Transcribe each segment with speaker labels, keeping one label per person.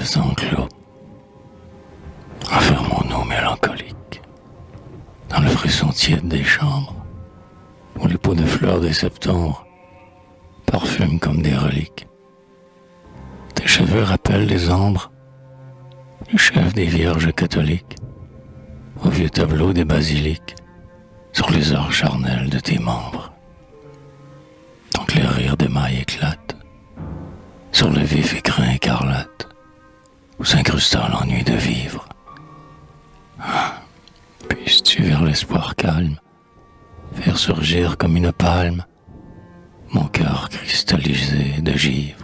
Speaker 1: reste enclos. Enfermons-nous mélancoliques dans le frisson tiède des chambres, où les pots de fleurs des septembre parfument comme des reliques. Tes cheveux rappellent les ombres du chef des vierges catholiques, au vieux tableau des basiliques, sur les heures charnelles de tes membres. Donc les rires d'émail éclatent sur le vif écrin écarlate, où s'incrusta l'ennui de vivre. Puisses-tu vers l'espoir calme faire surgir comme une palme mon cœur cristallisé de givre.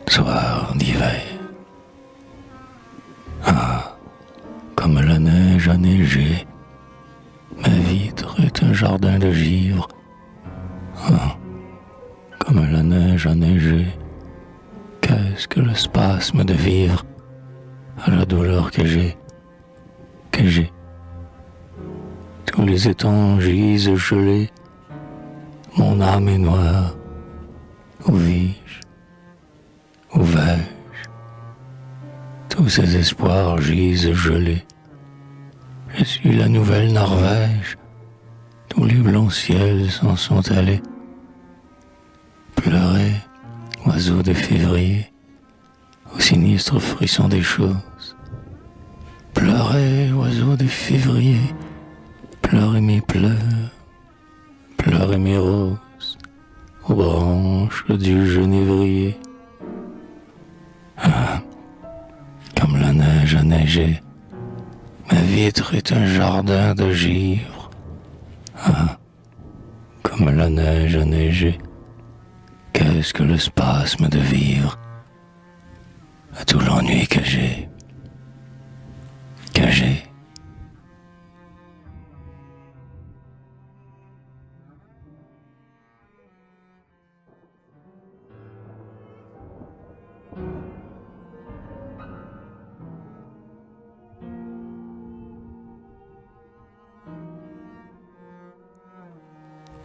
Speaker 1: Soir d'hiver. Comme la neige a neigé, ma vitre est un jardin de givre. Comme la neige a neigé, qu'est-ce que le spasme de vivre à la douleur que j'ai. Tous les étangs gisent gelés, mon âme est noire. Où vis-je? Où vais-je? Tous ces espoirs gisent gelés. Je suis la nouvelle Norvège. Tous les blonds ciels s'en sont allés. Pleurez, oiseaux de février, au sinistre frisson des choses. Pleurez, oiseaux de février, pleurez mes pleurs, pleurez mes roses, aux branches du genévrier. Comme la neige a neigé, ma vitre est un jardin de givre. Comme la neige a neigé, qu'est-ce que le spasme de vivre à tout l'ennui que j'ai.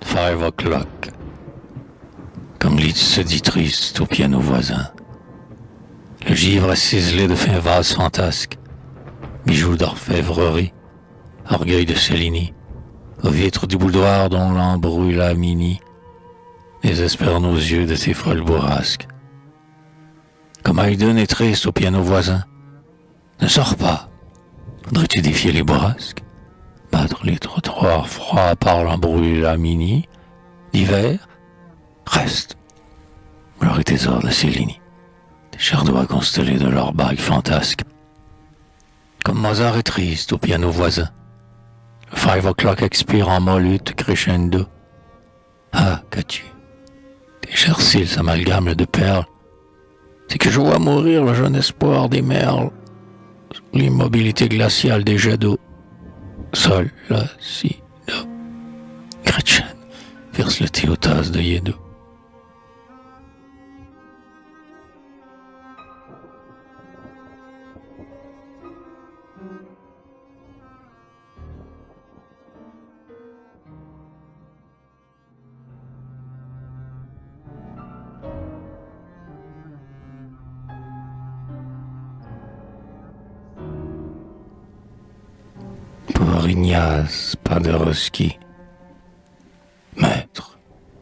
Speaker 1: Five o'clock. Comme Liszt se dit triste au piano voisin. Le givre a ciselé de fins vases fantasques, bijoux d'orfèvrerie, orgueil de Cellini, aux vitres du boudoir dont l'embrouille la mini, désespère nos yeux de tes folles bourrasques. Comme Haydn est triste au piano voisin. Ne sors pas, voudrais-tu défier les bourrasques? Battre les trottoirs froids par l'embrouille la mini, d'hiver? Reste, alors et tes ordres, Cellini, tes chers doigts constellés de leurs bagues fantasques. Comme Mozart est triste au piano voisin. Le 5 o'clock expire en molute crescendo. Qu'as-tu? Tes chers cils s'amalgament de perles. C'est que je vois mourir le jeune espoir des merles, sous l'immobilité glaciale des jets d'eau. Sol, la, si, do. Gretchen verse le thé aux tasses de Yedo. Pour Ignace Paderewski, maître,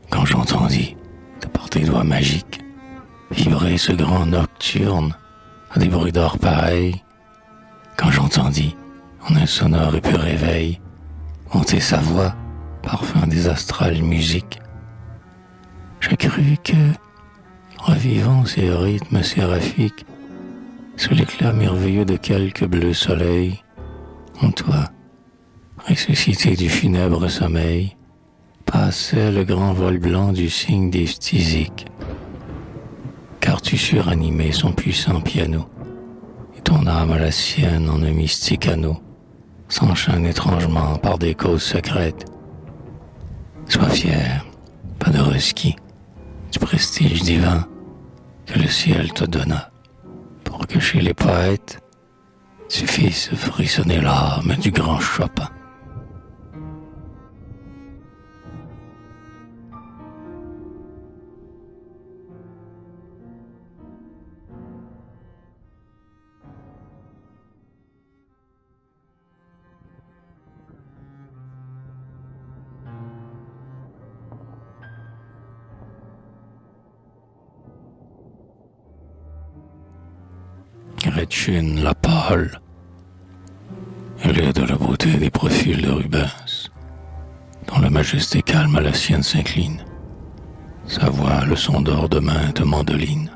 Speaker 1: quand j'entendis, de par tes doigts magiques, vibrer ce grand nocturne à des bruits d'or pareils, quand j'entendis, en un sonore et pur réveil, monter sa voix, parfum des astrales musiques, je crus que, revivant ces rythmes séraphiques, sous l'éclat merveilleux de quelques bleus soleils, en toi, ressuscité du funèbre sommeil, passait le grand vol blanc du cygne des phtisiques. Car tu suranimais son puissant piano, et ton âme à la sienne en un mystique anneau, s'enchaînent étrangement par des causes secrètes. Sois fier, pas de requis, du prestige divin que le ciel te donna, pour que chez les poètes, tu fisses frissonner l'âme du grand Chopin. Gretchen la pâle, elle est de la beauté des profils de Rubens, dont la majesté calme à la sienne s'incline. Sa voix, le son d'or de main de mandoline,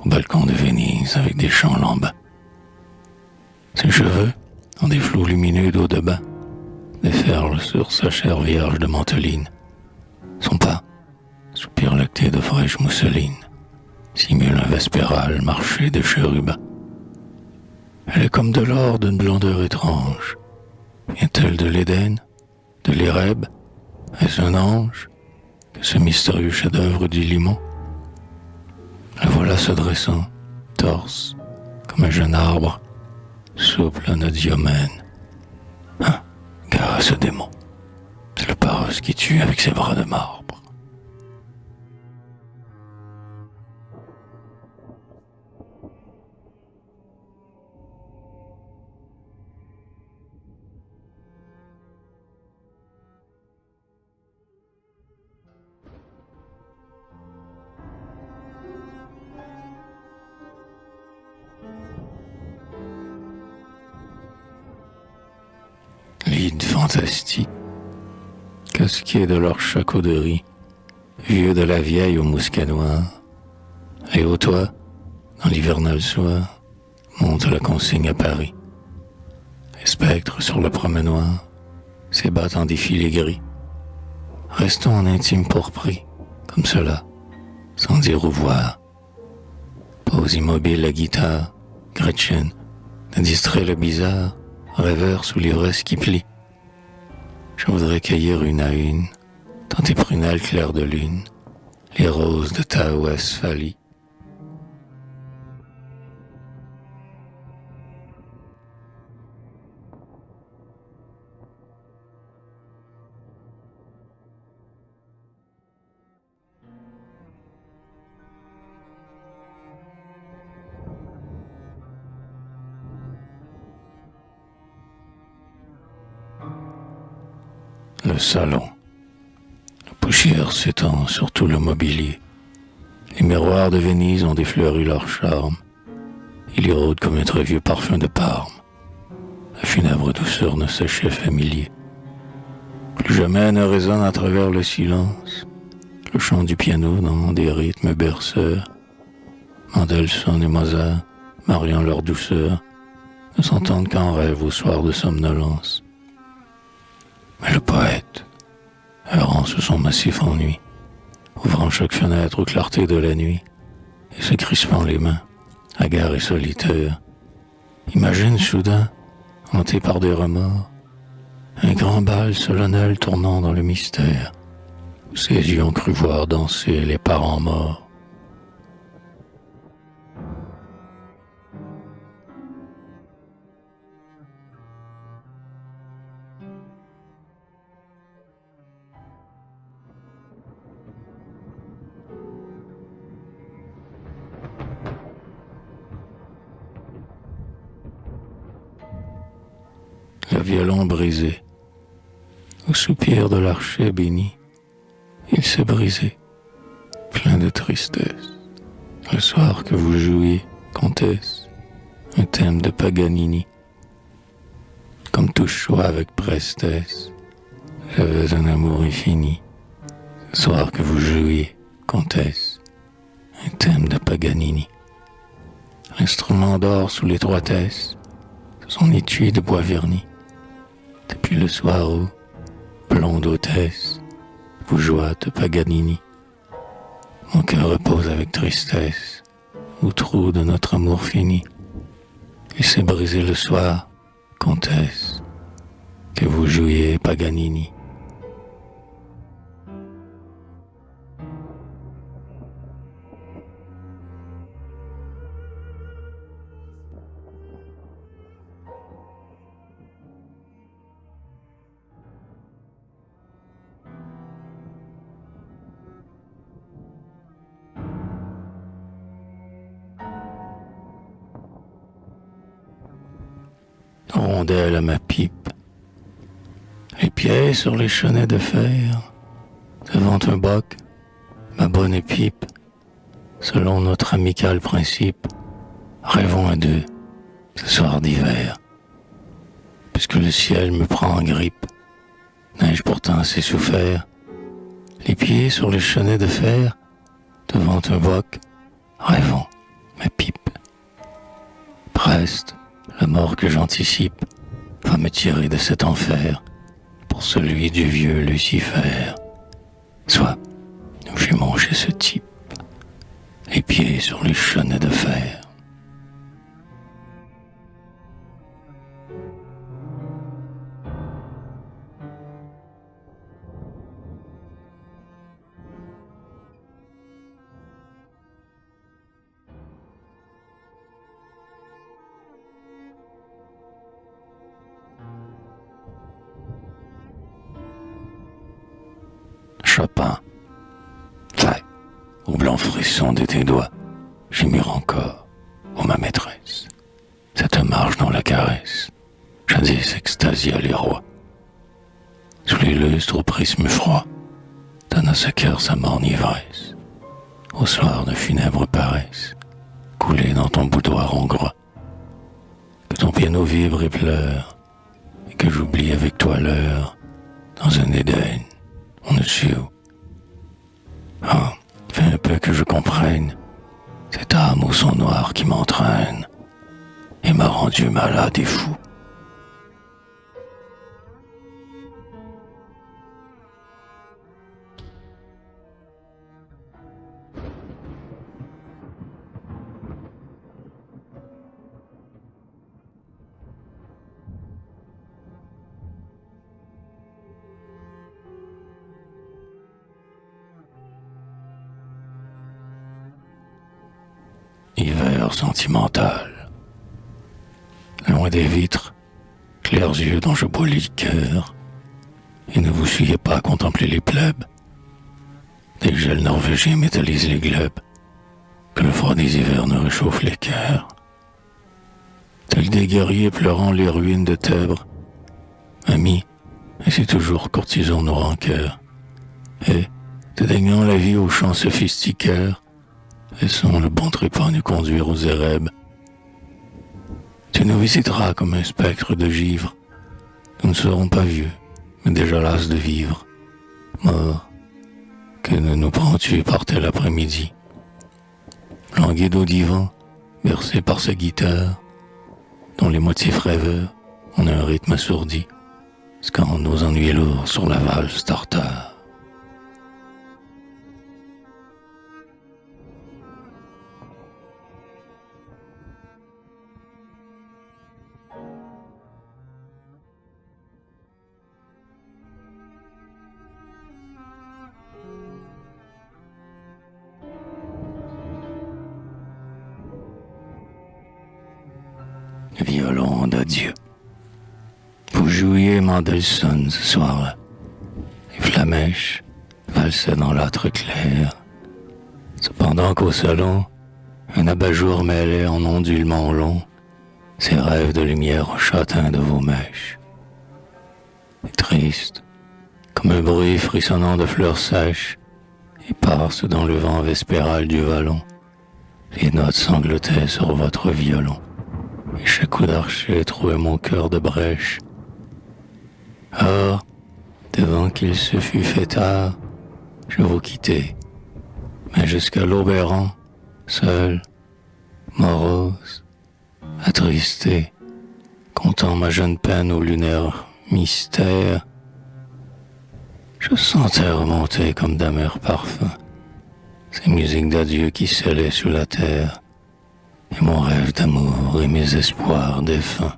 Speaker 1: au balcon de Venise avec des chants lambins. Ses cheveux, ont des flots lumineux d'eau de bain, déferlent sur sa chair vierge de manteline. Son pas, soupir lacté de fraîche mousseline, simule un vespéral marché de chérubins. Elle est comme de l'or d'une blondeur étrange. Vient-elle de l'Éden, de l'Éreb? Est-ce un ange que ce mystérieux chef-d'œuvre du limon? La voilà se dressant, torse, comme un jeune arbre, souple anodiomène. Hein, gare à ce démon. C'est le paros qui tue avec ses bras de marbre. Lides fantastiques, casqués de leur chacauderie, vieux de la vieille au mousquet noir, et au toit, dans l'hivernal soir, monte la consigne à Paris. Les spectres sur le promenoir s'ébattent en défilé gris. Restons en intime pourpris, comme cela, sans dire au revoir. Pose immobile la guitare, Gretchen, te distrait le bizarre, rêveur sous l'ivresse qui plie. Je voudrais cueillir une à une, dans tes prunelles claires de lune, les roses de ta Westphalie. Le salon. La poussière s'étend sur tout le mobilier. Les miroirs de Venise ont défleuri leur charme. Il y rôde comme un très vieux parfum de Parme. La funèbre douceur ne sachait familier. Plus jamais ne résonne à travers le silence le chant du piano dans des rythmes berceurs. Mendelssohn et Mozart, mariant leur douceur, ne s'entendent qu'en rêve au soir de somnolence. Mais le poète, errant sous son massif ennui, ouvrant chaque fenêtre aux clartés de la nuit, et se crispant les mains, hagard et solitaire, imagine soudain, hanté par des remords, un grand bal solennel tournant dans le mystère, où ses yeux ont cru voir danser les parents morts. Le violon brisé, au soupir de l'archet béni, il s'est brisé, plein de tristesse. Le soir que vous jouiez, comtesse, un thème de Paganini. Comme tout choix avec prestesse, j'avais un amour infini. Le soir que vous jouiez, comtesse, un thème de Paganini. L'instrument dort sous l'étroitesse, son étui de bois verni. Depuis le soir où, blonde hôtesse, vous jouâtes Paganini. Mon cœur repose avec tristesse au trou de notre amour fini. Il s'est brisé le soir, comtesse, que vous jouiez Paganini. Rondelle à ma pipe, les pieds sur les chenets de fer, devant un boc, ma bonne pipe, selon notre amical principe, rêvons à deux, ce soir d'hiver. Puisque le ciel me prend en grippe, n'ai-je pourtant assez souffert, les pieds sur les chenets de fer, devant un boc, rêvons ma pipe. Preste, la mort que j'anticipe va me tirer de cet enfer pour celui du vieux Lucifer. Soit nous fumons chez ce type, les pieds sur les chenets de fer. Chopin. Fait, au blanc frisson de tes doigts, gémir encore, ô ma maîtresse, cette marche dans la caresse, jadis extasia les rois. Sous les lustres au prisme froid, donne à ce cœur sa morne ivresse, au soir de funèbre paresse, coulée dans ton boudoir hongrois. Que ton piano vibre et pleure, et que j'oublie avec toi l'heure, dans un Éden, on ne sait où. Ah, fais un peu que je comprenne cette âme au son noir qui m'entraîne et m'a rendu malade et fou. Hiver sentimental. Loin des vitres, clairs yeux dont je bois le cœur, et ne vous suyez pas à contempler les plebs. Des gels norvégiens métallisent les globes, que le froid des hivers ne réchauffe les cœurs. Tels des guerriers pleurant les ruines de Thèbres, amis, et c'est toujours courtisons nos rancœurs, et, dédaignant la vie aux chants sophistiqueurs, laissons le bon trépas nous conduire aux Érèbes. Tu nous visiteras comme un spectre de givre. Nous ne serons pas vieux, mais déjà las de vivre. Mort, que ne nous prends-tu par tel après-midi? Languide au divan, bercé par sa guitare, dont les motifs rêveurs ont un rythme assourdi, scandent nos ennuis lourds sur la valse tartare. Violon d'adieu. Vous jouiez Mendelssohn ce soir-là. Les flamèches valsaient dans l'âtre clair. Cependant qu'au salon, un abat-jour mêlait en ondulements longs ces rêves de lumière au châtain de vos mèches. Et triste, comme un bruit frissonnant de fleurs sèches, et passe dans le vent vespéral du vallon, les notes sanglotaient sur votre violon. Et chaque coup d'archet trouvait mon cœur de brèche. Or, devant qu'il se fût fait tard, je vous quittai, mais jusqu'à l'aube errant, seul, morose, attristé, comptant ma jeune peine au lunaire mystère, je sentais remonter comme d'amers parfums ces musiques d'adieu qui scellaient sous la terre, et mon rêve d'amour et mes espoirs défunts.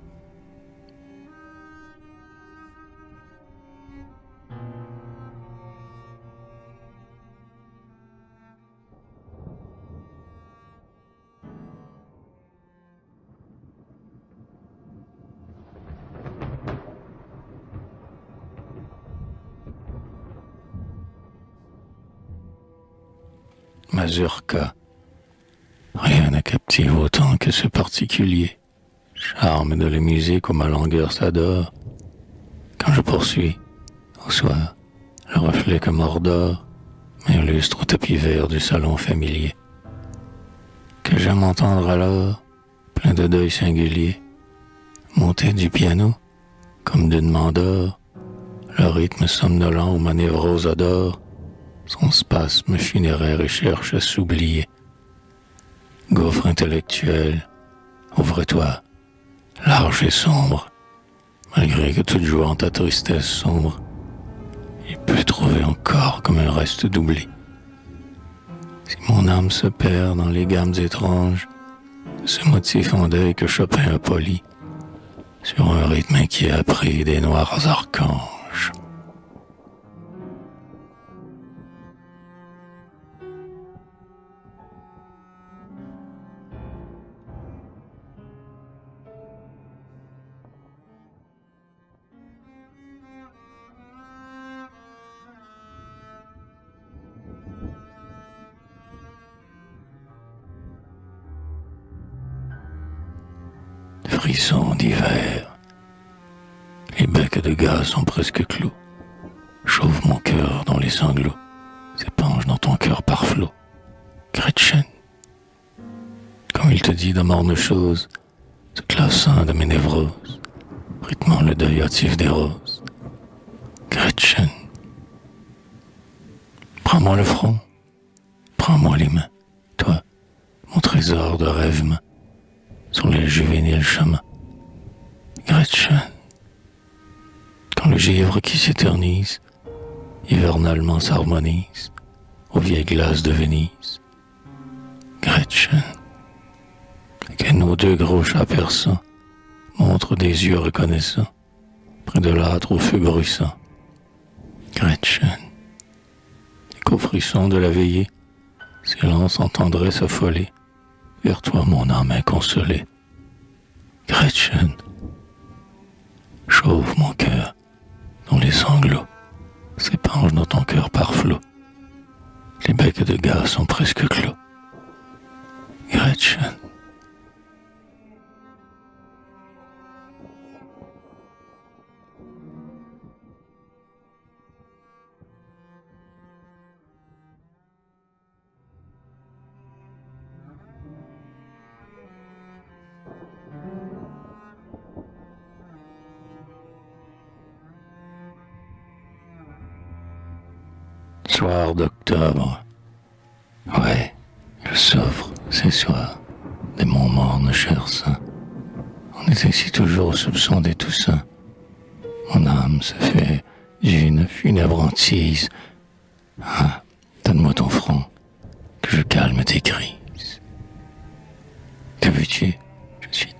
Speaker 1: mazurka. Rien ne captive autant que ce particulier charme de la musique où ma langueur s'adore. Quand je poursuis, au soir, le reflet que mordore m'illustre au tapis vert du salon familier. Que j'aime entendre alors, plein de deuil singulier, monter du piano, comme d'une mandore, le rythme somnolent où ma névrose adore son spasme funéraire et cherche à s'oublier. Gouffre intellectuel, ouvre-toi, large et sombre, malgré que toute jouant ta tristesse sombre, il peut trouver encore comme un reste d'oubli. Si mon âme se perd dans les gammes étranges de ce motif en deuil que Chopin a poli, sur un rythme qui a pris des noirs archanges. Frissons d'hiver. Les becs de gaz sont presque clos. Chauffe mon cœur dans les sanglots, s'épanche dans ton cœur par flots. Gretchen, comme il te dit de mornes choses, se classant de mes névroses, rythmant le deuil hâtif des roses. Gretchen, prends-moi le front, prends-moi les mains, toi, mon trésor de rêvement, sur les juvéniles chemins. Gretchen, quand le givre qui s'éternise, hivernalement s'harmonise aux vieilles glaces de Venise. Gretchen, que nos deux gros chats perçants montrent des yeux reconnaissants près de l'âtre au feu bruissant. Gretchen, et qu'au frisson de la veillée s'élance en tendresse affolée vers toi mon âme inconsolée. Gretchen, chauffe mon cœur dont les sanglots s'épanchent dans ton cœur par flots. Les becs de gaz sont presque clos. Gretchen, soir d'octobre. Ouais, je souffre ces soirs des monts mornes chers saints. On est ainsi toujours au soupçon des Toussaints. Mon âme se fait d'une funèbre hantise. Ah, donne-moi ton front, que je calme tes crises. Que veux-tu? Je suis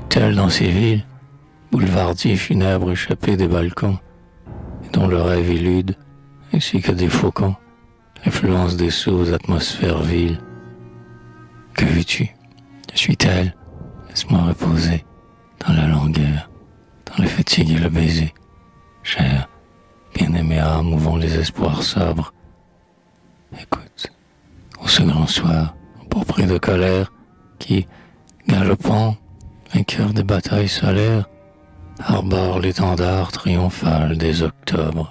Speaker 1: tel dans ces villes, boulevardier funèbre échappé des balcons, et dont le rêve élude, ainsi que des faucons, l'influence des sourdes atmosphères viles. Que veux-tu? Je suis tel, laisse-moi reposer, dans la longueur, dans la fatigue et le baiser. Chère, bien-aimée âme où vont les espoirs sobres. Écoute, au ce grand soir, empourpré de colère, qui, galopant, vainqueur des batailles solaires, arbore l'étendard triomphal des octobres.